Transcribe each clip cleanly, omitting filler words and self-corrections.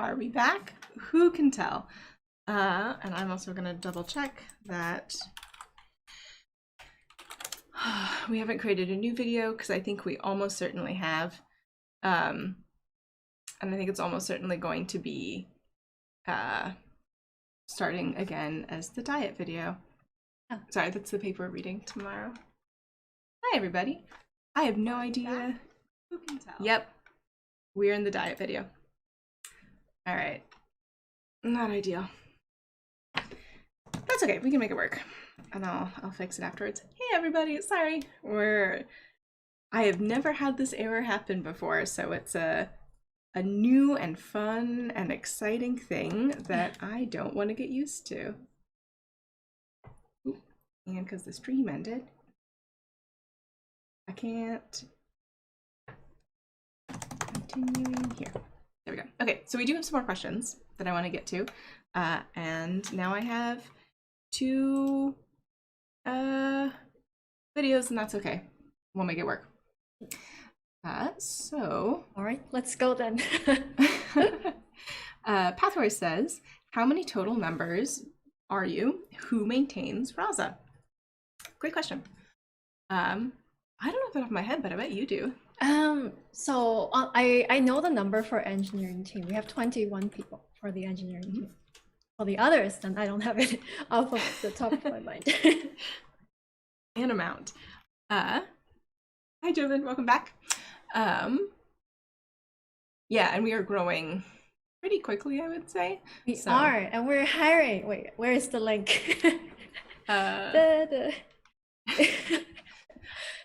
Are we back? Who can tell? And I'm also going to double check that we haven't created a new video, because I think we almost certainly have. And I think it's almost certainly going to be starting again as the diet video. Oh, sorry, that's the paper reading tomorrow. Hi, everybody. I have no idea. Who can tell? Yep, we're in the diet video. All right. Not ideal. That's okay. We can make it work, and I'll fix it afterwards. Hey, everybody. Sorry. I have never had this error happen before, so it's a new and fun and exciting thing that I don't want to get used to. Ooh, and because the stream ended, I can't. Continuing here. There we go. Okay, so we do have some more questions that I want to get to, and now I have 2 videos, and that's okay. We'll make it work. So all right, let's go then. Pathway says, how many total members are you? Who maintains Rasa? Great question. I don't know off the top of my head, but I bet you do. So I know the number for engineering team. We have 21 people for the engineering team. For the others, then I don't have it off of the top of my mind. An amount. Hi, Joven. Welcome back. Yeah, and we are growing pretty quickly, I would say. We are, and we're hiring. Wait, where is the link?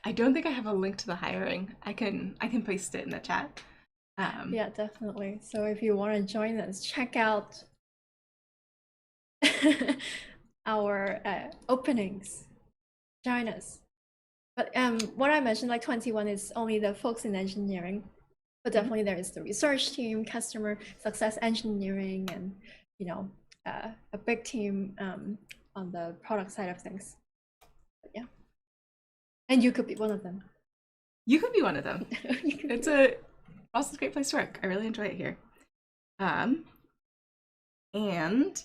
I don't think I have a link to the hiring. I can paste it in the chat. Yeah, definitely. So if you want to join us, check out our openings. Join us. But what I mentioned, like 21, is only the folks in engineering. But definitely there is the research team, customer success engineering, and a big team on the product side of things. But yeah, and you could be one of them. You could be one of them. It's a great place to work. I really enjoy it here. And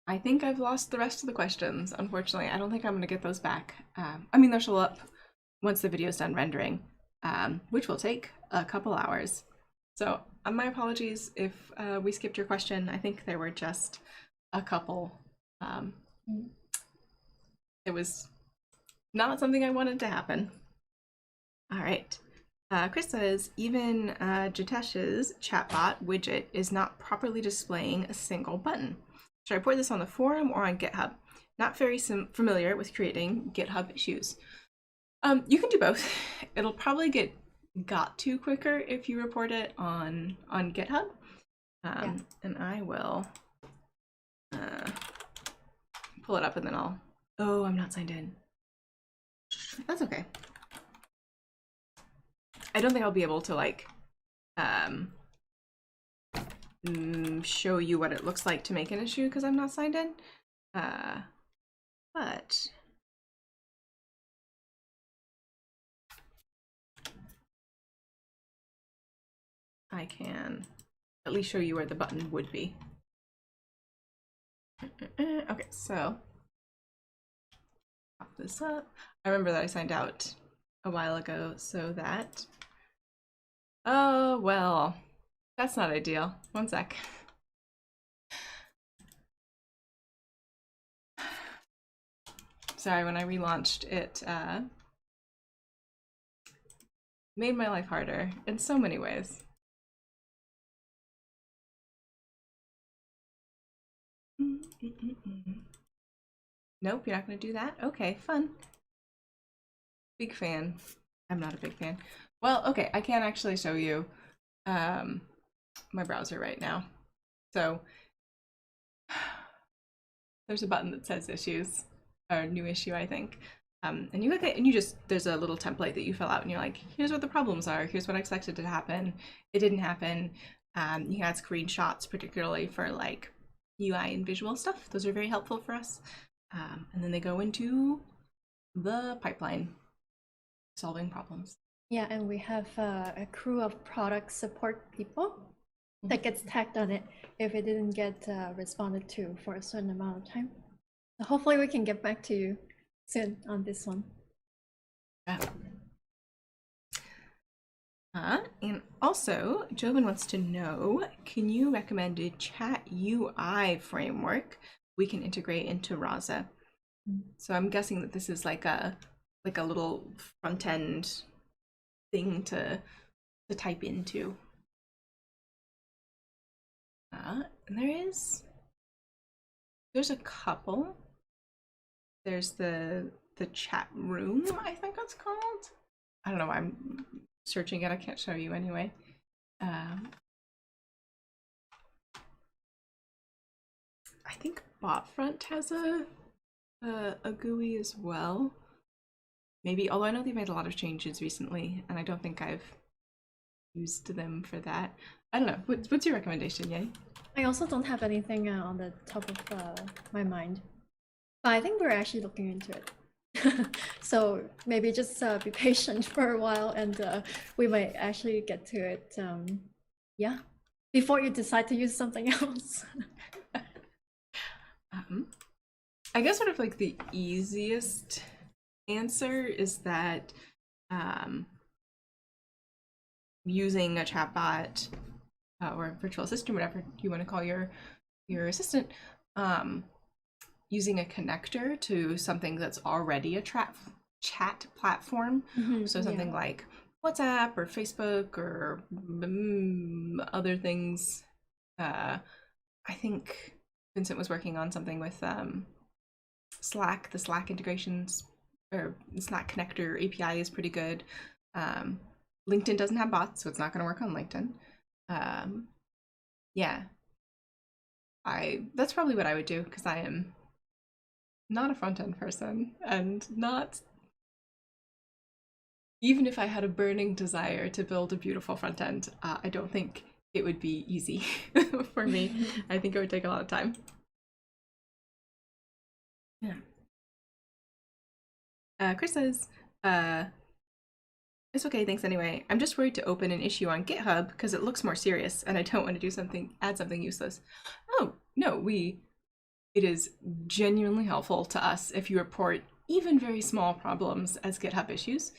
I think I've lost the rest of the questions. Unfortunately, I don't think I'm going to get those back. I mean, they'll show up once the video's done rendering, which will take a couple hours. So my apologies if we skipped your question. I think there were just a couple. It was not something I wanted to happen. All right. Chris says, even Jitesh's chatbot widget is not properly displaying a single button. Should I report this on the forum or on GitHub? Not very familiar with creating GitHub issues. You can do both. It'll probably get got to quicker if you report it on GitHub. Yeah. And I will pull it up, and then oh, I'm not signed in. That's okay. I don't think I'll be able to like show you what it looks like to make an issue because I'm not signed in. But I can at least show you where the button would be. Okay, so pop this up. I remember that I signed out a while ago, so that, oh well, that's not ideal. One sec. Sorry, when I relaunched it, made my life harder in so many ways. Nope, you're not going to do that? Okay, fun. Big fan. I'm not a big fan. Well, okay, I can't actually show you my browser right now. So there's a button that says issues, or new issue, I think. And you click it, and there's a little template that you fill out, and you're like, here's what the problems are, here's what I expected to happen. It didn't happen. You can add screenshots, particularly for like UI and visual stuff. Those are very helpful for us. And then they go into the pipeline, solving problems. Yeah, and we have a crew of product support people that gets tagged on it if it didn't get responded to for a certain amount of time. So hopefully we can get back to you soon on this one. Yeah. And also, Joven wants to know, can you recommend a chat UI framework we can integrate into Rasa? So I'm guessing that this is like a little front end thing to type into. And there's a couple. There's the chat room, I think it's called. I don't know why I'm searching it. I can't show you anyway. I think BotFront has a GUI as well. Maybe, although I know they've made a lot of changes recently, and I don't think I've used them for that. I don't know. What's your recommendation, Yenny? I also don't have anything on the top of my mind, but I think we're actually looking into it. So maybe just be patient for a while, and we might actually get to it. Yeah, before you decide to use something else. I guess sort of like the easiest answer is that using a chatbot or a virtual assistant, whatever you want to call your assistant, using a connector to something that's already a chat platform. So something like WhatsApp or Facebook or other things. I think Vincent was working on something with Slack. The Slack integrations or Slack connector API is pretty good. LinkedIn doesn't have bots, so it's not going to work on LinkedIn. Yeah, that's probably what I would do, because I am not a front-end person, and not, even if I had a burning desire to build a beautiful front end, I don't think it would be easy for me. I think it would take a lot of time. Yeah. Chris says, it's okay, thanks anyway. I'm just worried to open an issue on GitHub because it looks more serious, and I don't want to add something useless. Oh, no, it is genuinely helpful to us if you report even very small problems as GitHub issues.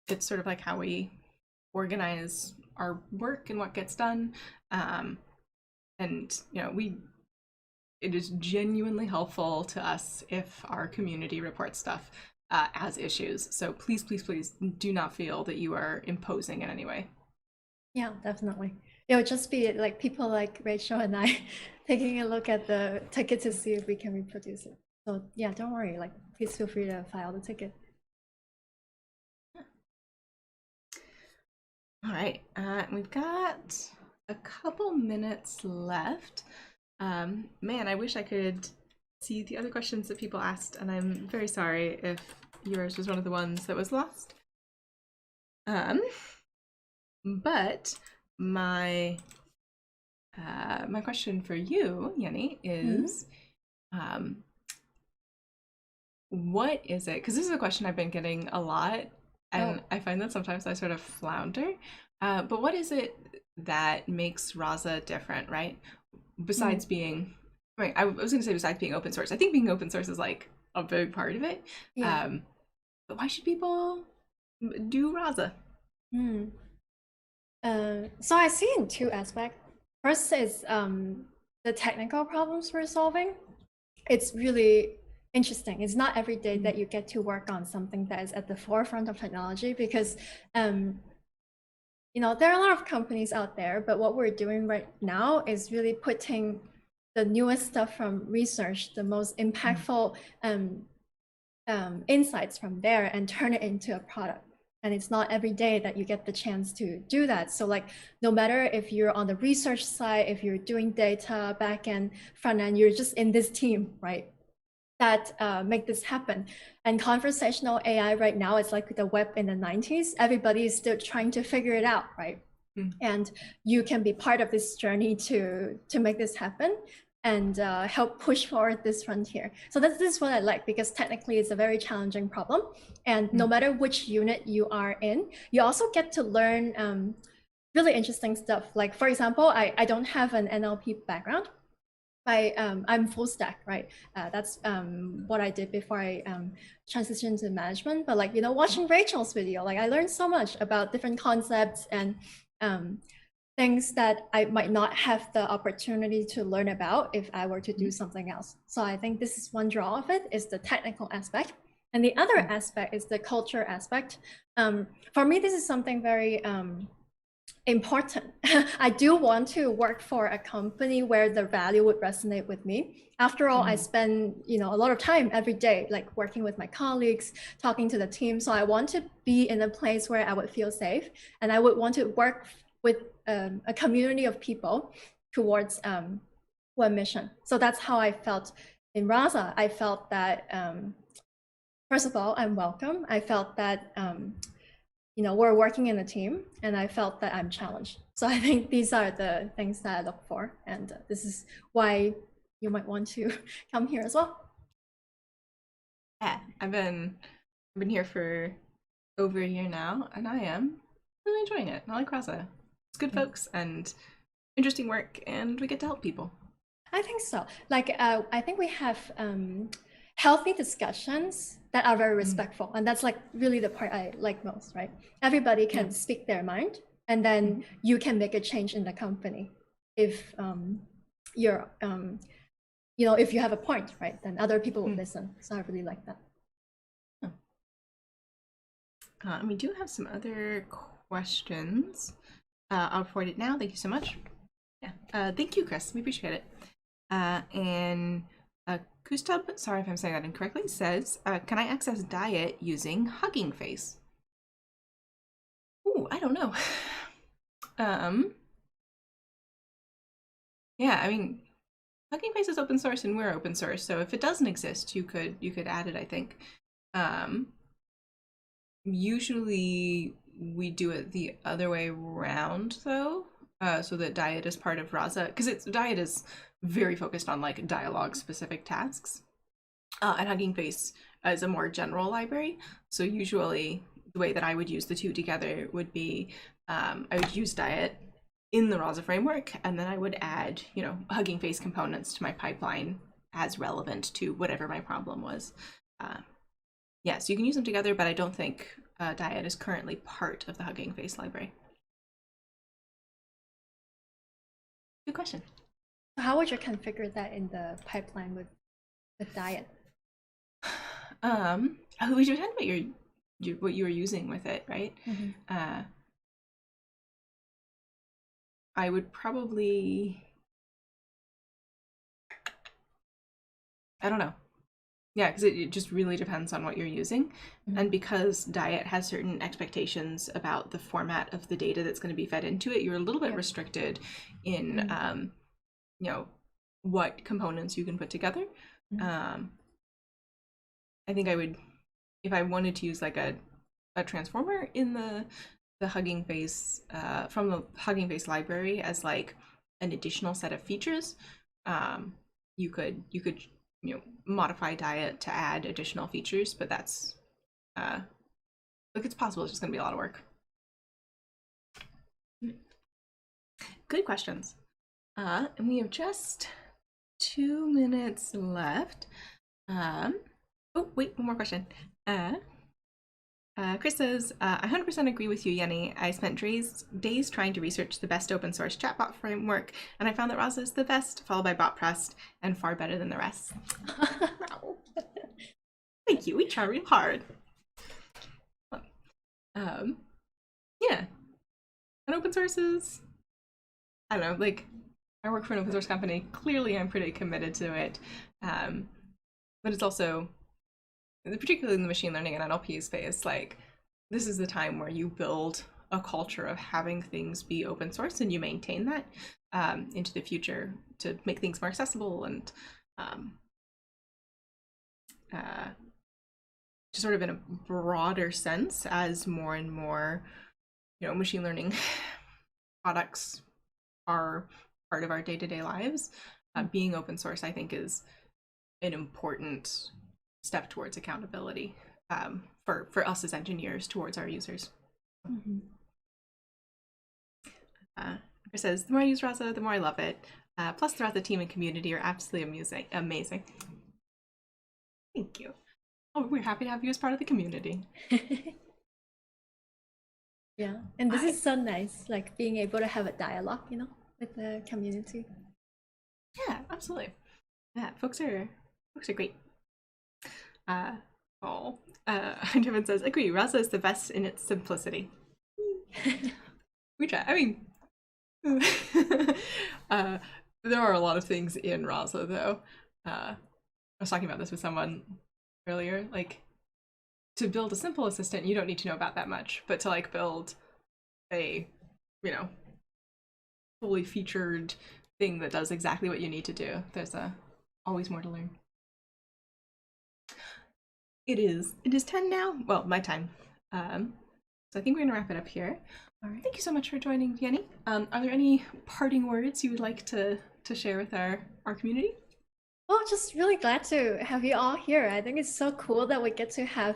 It's sort of like how we organize our work and what gets done. And it is genuinely helpful to us if our community reports stuff as issues. So please, please, please do not feel that you are imposing in any way. Yeah, definitely. It would just be like people like Rachel and I taking a look at the ticket to see if we can reproduce it. So yeah, don't worry. Like, please feel free to file the ticket. All right, we've got a couple minutes left. Man, I wish I could see the other questions that people asked, and I'm very sorry if yours was one of the ones that was lost. But my question for you, Yenny, is what is it? Because this is a question I've been getting a lot, and I find that sometimes I sort of flounder. But what is it that makes Rasa different, right? Besides being, right, I was going to say besides being open source. I think being open source is like a big part of it. Yeah. But why should people do Rasa? So I see in two aspects. First is the technical problems we're solving. It's really interesting. It's not every day that you get to work on something that is at the forefront of technology, because there are a lot of companies out there, but what we're doing right now is really putting the newest stuff from research, the most impactful insights from there, and turn it into a product. And it's not every day that you get the chance to do that. So like, no matter if you're on the research side, if you're doing data, backend, front end, you're just in this team, right? That make this happen. And conversational AI right now is like the web in the 90s. Everybody is still trying to figure it out, right? And you can be part of this journey to make this happen and help push forward this frontier. So this is what I like, because technically it's a very challenging problem. And no matter which unit you are in, you also get to learn really interesting stuff. Like for example, I don't have an NLP background. I'm full stack, right? That's what I did before I transitioned to management. But like, you know, watching Rachel's video, like I learned so much about different concepts and things that I might not have the opportunity to learn about if I were to do something else. So I think this is one draw of it, is the technical aspect. And the other aspect is the culture aspect. For me, this is something very important. I do want to work for a company where the value would resonate with me. After all, I spend, you know, a lot of time every day, like working with my colleagues, talking to the team. So I want to be in a place where I would feel safe, and I would want to work with a community of people towards one mission. So that's how I felt in Rasa. I felt that, first of all, I'm welcome. I felt that you know, we're working in a team, and I felt that I'm challenged. So I think these are the things that I look for, and this is why you might want to come here as well. Yeah, I've been here for over a year now, and I am really enjoying it. I like Rasa. It's good folks and interesting work, and we get to help people. I think so. Like, I think we have healthy discussions that are very respectful, and that's like really the part I like most, right? Everybody can speak their mind, and then you can make a change in the company if you're, you know, if you have a point, right? Then other people will listen. So I really like that. And we do have some other questions. I'll forward it now. Thank you so much. Yeah. Thank you, Chris. We appreciate it. And Kustub, sorry if I'm saying that incorrectly, says, can I access diet using Hugging Face? Ooh, I don't know. Yeah, I mean, Hugging Face is open source and we're open source, so if it doesn't exist, you could add it, I think. Usually we do it the other way around though, so that diet is part of Rasa, because diet is very focused on like dialogue specific tasks, and Hugging Face is a more general library. So usually the way that I would use the two together would be I would use diet in the Rasa framework, and then I would add, you know, Hugging Face components to my pipeline as relevant to whatever my problem was. Yeah, so you can use them together, but I don't think diet is currently part of the Hugging Face library. Good question. How would you configure that in the pipeline with diet? We were talking about what you were using with it, right? I would probably, I don't know. Yeah, because it just really depends on what you're using. And because diet has certain expectations about the format of the data that's going to be fed into it, you're a little bit restricted in, you know, what components you can put together. I think I would, if I wanted to use like a transformer in the Hugging Face, from the Hugging Face library as like an additional set of features, you could you know, modify diet to add additional features, but that's like, it's possible. It's just going to be a lot of work. Good questions. And we have just 2 minutes left. Oh wait, one more question. Chris says, I 100% agree with you, Yenny. I spent days trying to research the best open source chatbot framework, and I found that Rasa is the best, followed by BotPressed, and far better than the rest. Thank you. We try real hard. Yeah. And open sources, I don't know, like, I work for an open source company. Clearly, I'm pretty committed to it. But it's also, particularly in the machine learning and NLP space, like, this is the time where you build a culture of having things be open source, and you maintain that into the future to make things more accessible and just sort of in a broader sense, as more and more, you know, machine learning products are part of our day-to-day lives. Being open source, I think, is an important step towards accountability for us as engineers towards our users. Chris says, the more I use Rasa, the more I love it. Plus, the Rasa team and community are absolutely amazing. Thank you. Oh, we're happy to have you as part of the community. Yeah, and this is so nice, like being able to have a dialogue, with the community. Yeah, absolutely. Yeah, folks are great. Devin says, agree, Rasa is the best in its simplicity. We try. I mean, there are a lot of things in Rasa, though. I was talking about this with someone earlier. Like, to build a simple assistant, you don't need to know about that much. But to like build a, fully featured thing that does exactly what you need to do, there's always more to learn. It is 10 now. Well, my time. So I think we're gonna wrap it up here. All right. Thank you so much for joining, Yenny. Are there any parting words you would like to share with our community? Well, just really glad to have you all here. I think it's so cool that we get to have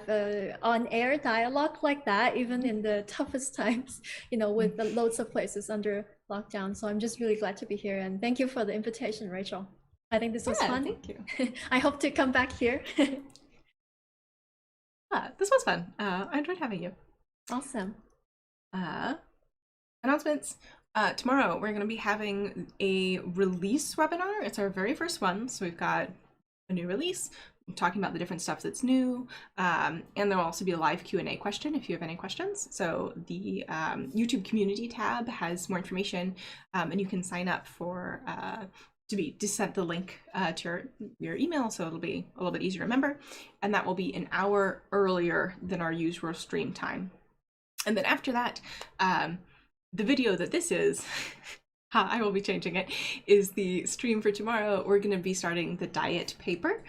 on-air dialogue like that, even in the toughest times, with the loads of places under lockdown. So I'm just really glad to be here, and thank you for the invitation, Rachel. I think this was fun. Thank you. I hope to come back here. This was fun. I enjoyed having you. Awesome. Announcements. Tomorrow we're going to be having a release webinar. It's our very first one, so we've got a new release talking about the different stuff that's new, and there'll also be a live Q&A question if you have any questions. So the YouTube community tab has more information, and you can sign up for to send the link to your email, so it'll be a little bit easier to remember, and that will be an hour earlier than our usual stream time. And then after that, the video that this is, I will be changing it, is the stream for tomorrow. We're going to be starting the diet paper,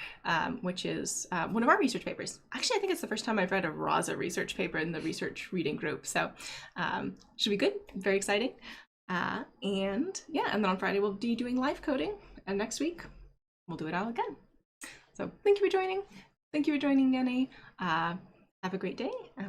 which is one of our research papers. Actually, I think it's the first time I've read a Rasa research paper in the research reading group. So should be good, very exciting. And then on Friday we'll be doing live coding, and next week we'll do it all again. So thank you for joining. Thank you for joining, Yenny. Have a great day.